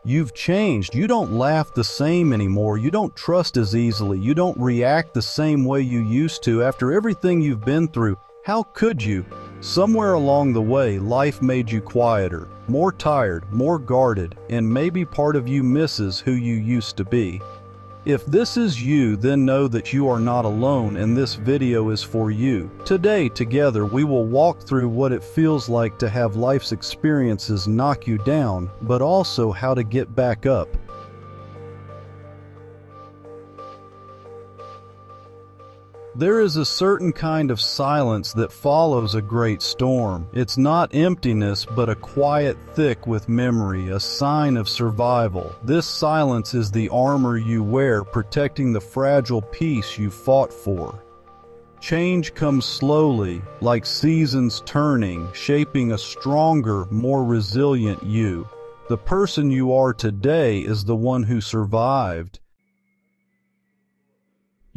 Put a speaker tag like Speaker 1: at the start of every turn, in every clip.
Speaker 1: You've changed. You don't laugh the same anymore. You don't trust as easily. You don't react the same way you used to after everything you've been through. How could you? Somewhere along the way, life made you quieter, more tired, more guarded, and maybe part of you misses who you used to be. If this is you, then know that you are not alone and this video is for you. Today, together, we will walk through what it feels like to have life's experiences knock you down, but also how to get back up. There is a certain kind of silence that follows a great storm. It's not emptiness, but a quiet thick with memory, a sign of survival. This silence is the armor you wear, protecting the fragile peace you fought for. Change comes slowly, like seasons turning, shaping a stronger, more resilient you. The person you are today is the one who survived.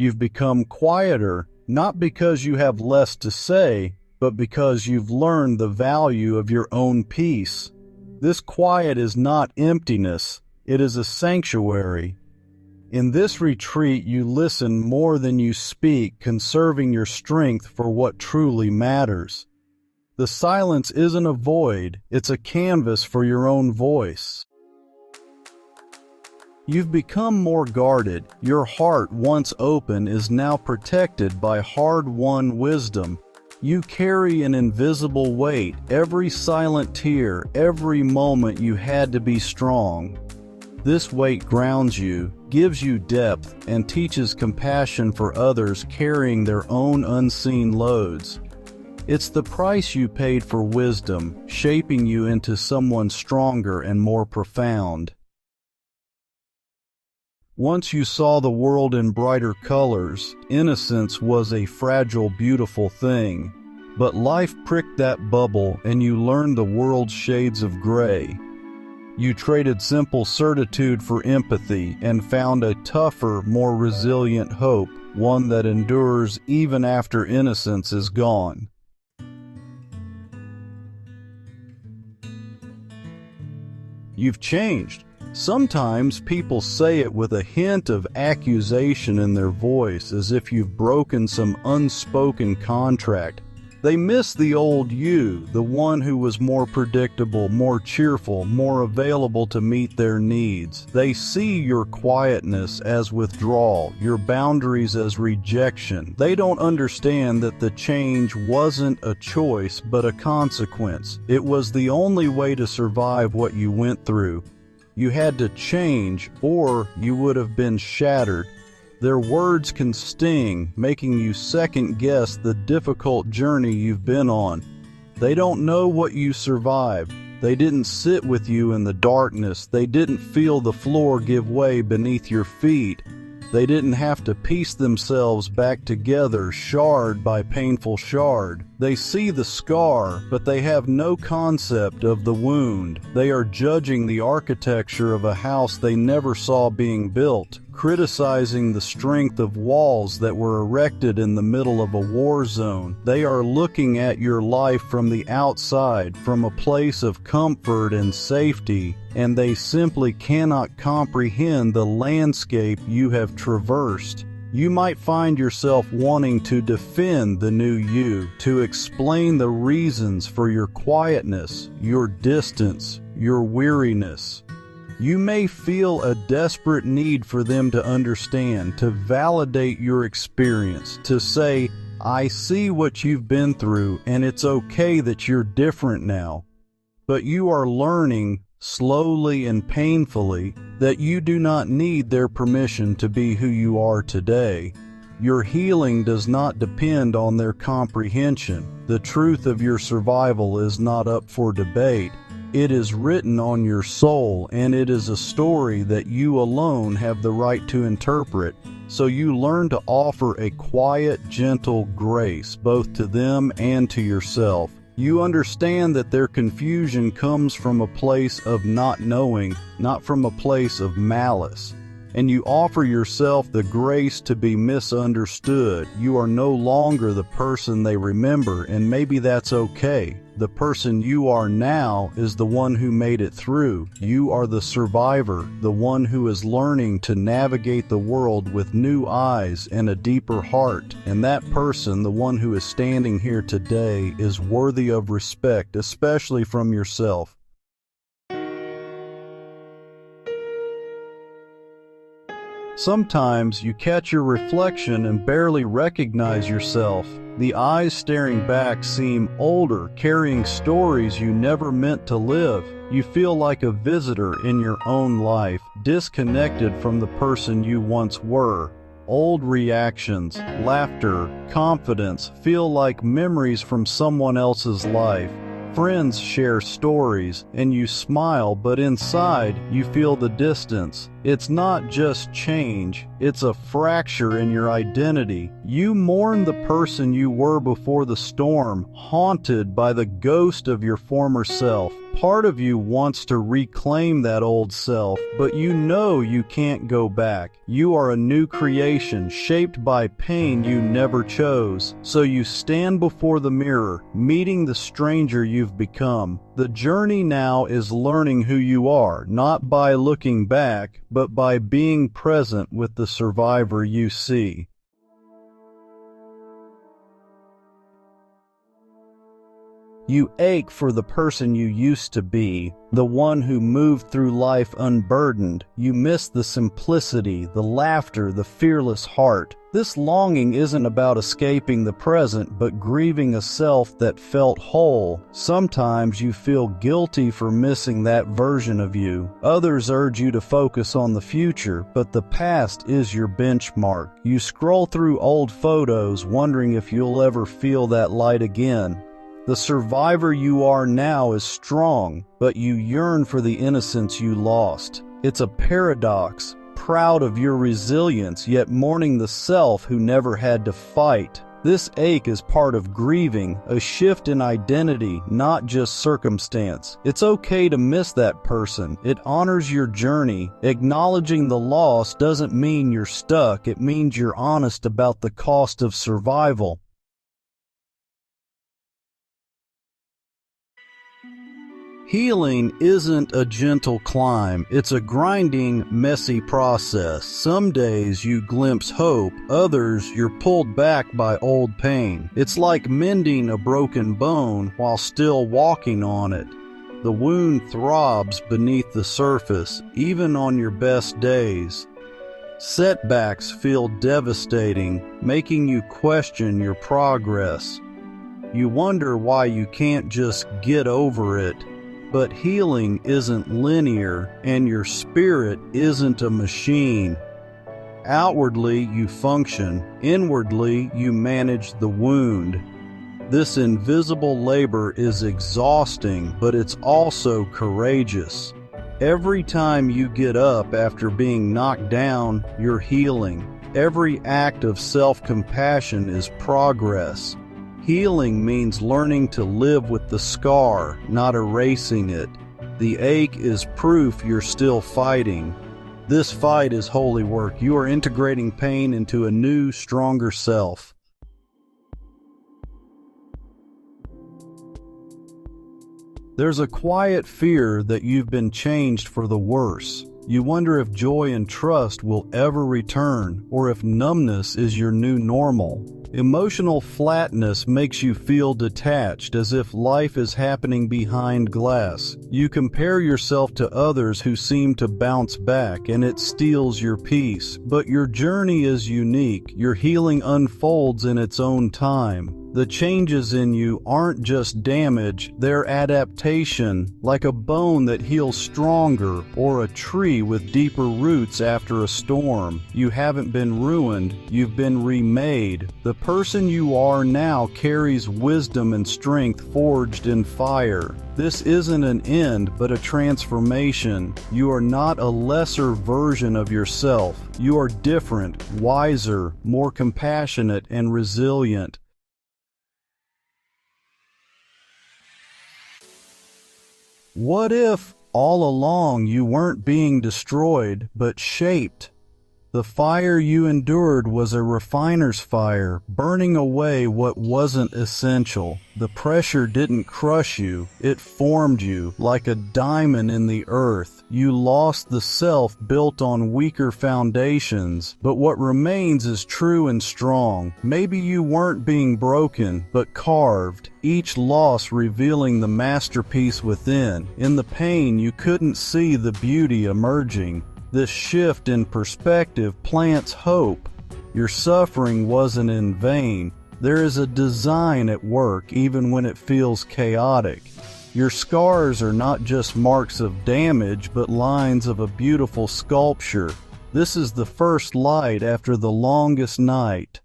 Speaker 1: You've become quieter, not because you have less to say, but because you've learned the value of your own peace. This quiet is not emptiness, it is a sanctuary. In this retreat, you listen more than you speak, conserving your strength for what truly matters. The silence isn't a void, it's a canvas for your own voice. You've become more guarded. Your heart, once open, is now protected by hard-won wisdom. You carry an invisible weight, every silent tear, every moment you had to be strong. This weight grounds you, gives you depth, and teaches compassion for others carrying their own unseen loads. It's the price you paid for wisdom, shaping you into someone stronger and more profound. Once you saw the world in brighter colors, innocence was a fragile, beautiful thing. But life pricked that bubble and you learned the world's shades of gray. You traded simple certitude for empathy and found a tougher, more resilient hope, one that endures even after innocence is gone. You've changed. Sometimes people say it with a hint of accusation in their voice, as if you've broken some unspoken contract. They miss the old you, the one who was more predictable, more cheerful, more available to meet their needs. They see your quietness as withdrawal, your boundaries as rejection. They don't understand that the change wasn't a choice, but a consequence. It was the only way to survive what you went through. You had to change, or you would have been shattered. Their words can sting, making you second-guess the difficult journey you've been on. They don't know what you survived. They didn't sit with you in the darkness. They didn't feel the floor give way beneath your feet. They didn't have to piece themselves back together, shard by painful shard. They see the scar, but they have no concept of the wound. They are judging the architecture of a house they never saw being built, criticizing the strength of walls that were erected in the middle of a war zone. They are looking at your life from the outside, from a place of comfort and safety, and they simply cannot comprehend the landscape you have traversed. You might find yourself wanting to defend the new you, to explain the reasons for your quietness, your distance, your weariness. You may feel a desperate need for them to understand, to validate your experience, to say, I see what you've been through and it's okay that you're different now. But you are learning, slowly and painfully, that you do not need their permission to be who you are today. Your healing does not depend on their comprehension. The truth of your survival is not up for debate. It is written on your soul, and it is a story that you alone have the right to interpret. So you learn to offer a quiet, gentle grace both to them and to yourself. You understand that their confusion comes from a place of not knowing, not from a place of malice. And you offer yourself the grace to be misunderstood. You are no longer the person they remember, and maybe that's okay. The person you are now is the one who made it through. You are the survivor, the one who is learning to navigate the world with new eyes and a deeper heart. And that person, the one who is standing here today, is worthy of respect, especially from yourself. Sometimes you catch your reflection and barely recognize yourself. The eyes staring back seem older, carrying stories you never meant to live. You feel like a visitor in your own life, disconnected from the person you once were. Old reactions, laughter, confidence feel like memories from someone else's life. Friends share stories, and you smile, but inside you feel the distance. It's not just change, it's a fracture in your identity. You mourn the person you were before the storm, haunted by the ghost of your former self. Part of you wants to reclaim that old self, but you know you can't go back. You are a new creation, shaped by pain you never chose. So you stand before the mirror, meeting the stranger you've become. The journey now is learning who you are, not by looking back, but by being present with the survivor you see. You ache for the person you used to be, the one who moved through life unburdened. You miss the simplicity, the laughter, the fearless heart. This longing isn't about escaping the present, but grieving a self that felt whole. Sometimes you feel guilty for missing that version of you. Others urge you to focus on the future, but the past is your benchmark. You scroll through old photos, wondering if you'll ever feel that light again. The survivor you are now is strong, but you yearn for the innocence you lost. It's a paradox, proud of your resilience, yet mourning the self who never had to fight. This ache is part of grieving, a shift in identity, not just circumstance. It's okay to miss that person. It honors your journey. Acknowledging the loss doesn't mean you're stuck. It means you're honest about the cost of survival. Healing isn't a gentle climb, it's a grinding, messy process. Some days you glimpse hope, others you're pulled back by old pain. It's like mending a broken bone while still walking on it. The wound throbs beneath the surface, even on your best days. Setbacks feel devastating, making you question your progress. You wonder why you can't just get over it. But healing isn't linear, and your spirit isn't a machine. Outwardly, you function. Inwardly, you manage the wound. This invisible labor is exhausting, but it's also courageous. Every time you get up after being knocked down, you're healing. Every act of self-compassion is progress. Healing means learning to live with the scar, not erasing it. The ache is proof you're still fighting. This fight is holy work. You are integrating pain into a new, stronger self. There's a quiet fear that you've been changed for the worse. You wonder if joy and trust will ever return, or if numbness is your new normal. Emotional flatness makes you feel detached, as if life is happening behind glass. You compare yourself to others who seem to bounce back, and it steals your peace. But your journey is unique. Your healing unfolds in its own time. The changes in you aren't just damage, they're adaptation, like a bone that heals stronger, or a tree with deeper roots after a storm. You haven't been ruined, you've been remade. The person you are now carries wisdom and strength forged in fire. This isn't an end, but a transformation. You are not a lesser version of yourself. You are different, wiser, more compassionate, and resilient. What if, all along, you weren't being destroyed, but shaped? The fire you endured was a refiner's fire, burning away what wasn't essential. The pressure didn't crush you, it formed you like a diamond in the earth. You lost the self built on weaker foundations, but what remains is true and strong. Maybe you weren't being broken, but carved, each loss revealing the masterpiece within. In the pain, you couldn't see the beauty emerging. This shift in perspective plants hope. Your suffering wasn't in vain. There is a design at work even when it feels chaotic. Your scars are not just marks of damage, but lines of a beautiful sculpture. This is the first light after the longest night.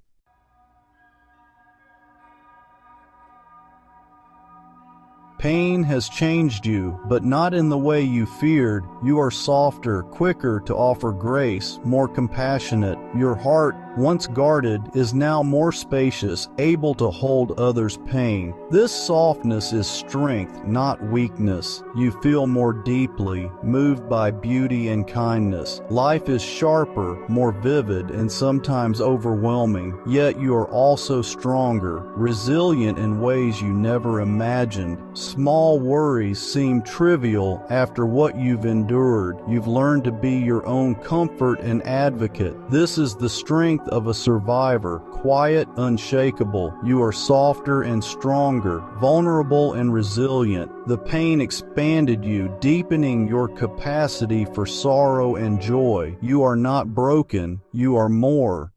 Speaker 1: Pain has changed you, but not in the way you feared. You are softer, quicker to offer grace, more compassionate. Your heart, once guarded, is now more spacious, able to hold others' pain. This softness is strength, not weakness. You feel more deeply, moved by beauty and kindness. Life is sharper, more vivid, and sometimes overwhelming, yet you are also stronger, resilient in ways you never imagined. Small worries seem trivial after what you've endured. You've learned to be your own comfort and advocate. This is the strength of a survivor, quiet, unshakable. You are softer and stronger, vulnerable and resilient. The pain expanded you, deepening your capacity for sorrow and joy. You are not broken, you are more.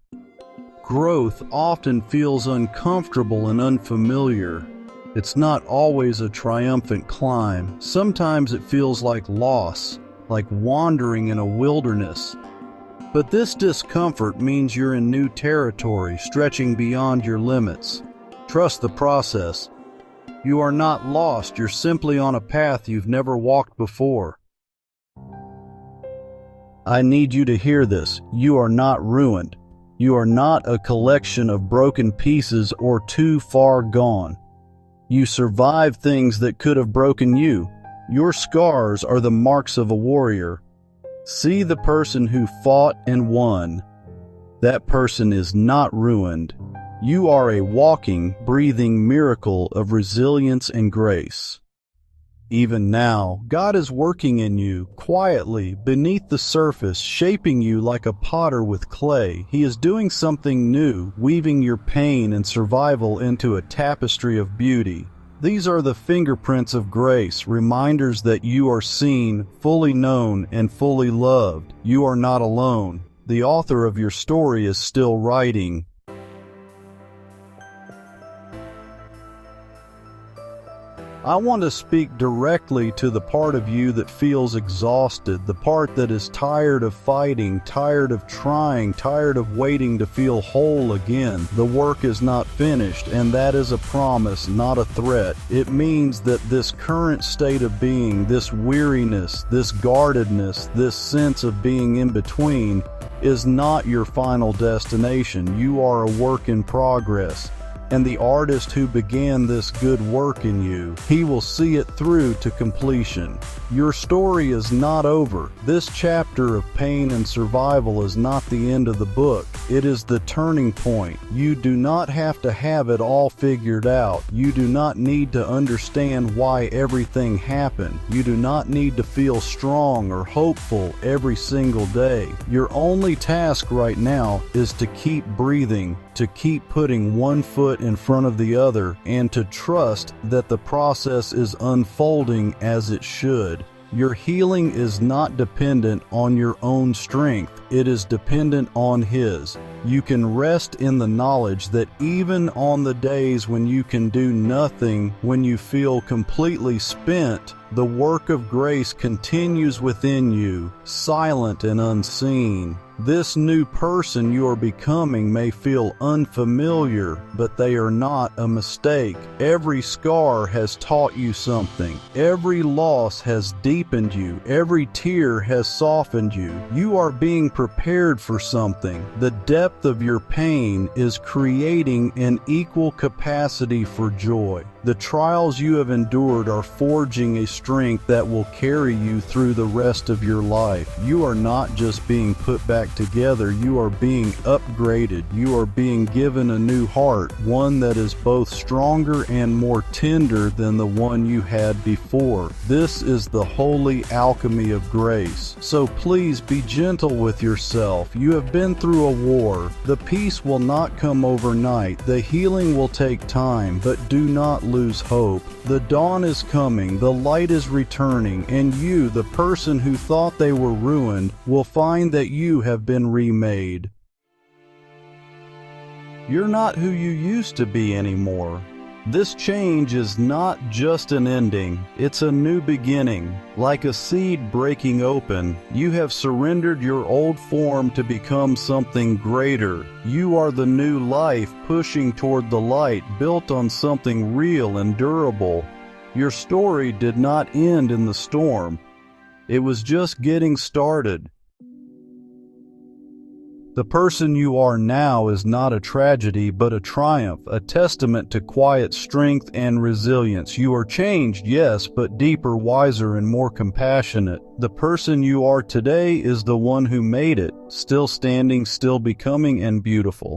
Speaker 1: Growth often feels uncomfortable and unfamiliar. It's not always a triumphant climb. Sometimes it feels like loss, like wandering in a wilderness. But this discomfort means you're in new territory, stretching beyond your limits. Trust the process. You are not lost, you're simply on a path you've never walked before. I need you to hear this. You are not ruined. You are not a collection of broken pieces or too far gone. You survived things that could have broken you. Your scars are the marks of a warrior. See the person who fought and won. That person is not ruined. You are a walking, breathing miracle of resilience and grace. Even now, God is working in you, quietly, beneath the surface, shaping you like a potter with clay. He is doing something new, weaving your pain and survival into a tapestry of beauty. These are the fingerprints of grace, reminders that you are seen, fully known, and fully loved. You are not alone. The author of your story is still writing. I want to speak directly to the part of you that feels exhausted, the part that is tired of fighting, tired of trying, tired of waiting to feel whole again. The work is not finished, and that is a promise, not a threat. It means that this current state of being, this weariness, this guardedness, this sense of being in between, is not your final destination. You are a work in progress. And the artist who began this good work in you, he will see it through to completion. Your story is not over. This chapter of pain and survival is not the end of the book. It is the turning point. You do not have to have it all figured out. You do not need to understand why everything happened. You do not need to feel strong or hopeful every single day. Your only task right now is to keep breathing, to keep putting one foot in front of the other, and to trust that the process is unfolding as it should. Your healing is not dependent on your own strength. It is dependent on His. You can rest in the knowledge that even on the days when you can do nothing, when you feel completely spent, the work of grace continues within you, silent and unseen. This new person you are becoming may feel unfamiliar, but they are not a mistake. Every scar has taught you something. Every loss has deepened you. Every tear has softened you. You are being prepared for something. The depth of your pain is creating an equal capacity for joy. The trials you have endured are forging a strength that will carry you through the rest of your life. You are not just being put back together, you are being upgraded. You are being given a new heart, one that is both stronger and more tender than the one you had before. This is the holy alchemy of grace. So please be gentle with yourself. You have been through a war. The peace will not come overnight. The healing will take time, but do not lose hope. The dawn is coming, the light is returning, and you, the person who thought they were ruined, will find that you have been remade. You're not who you used to be anymore. This change is not just an ending, it's a new beginning. Like a seed breaking open, you have surrendered your old form to become something greater. You are the new life pushing toward the light, built on something real and durable. Your story did not end in the storm. It was just getting started. The person you are now is not a tragedy, but a triumph, a testament to quiet strength and resilience. You are changed, yes, but deeper, wiser, and more compassionate. The person you are today is the one who made it, still standing, still becoming, and beautiful.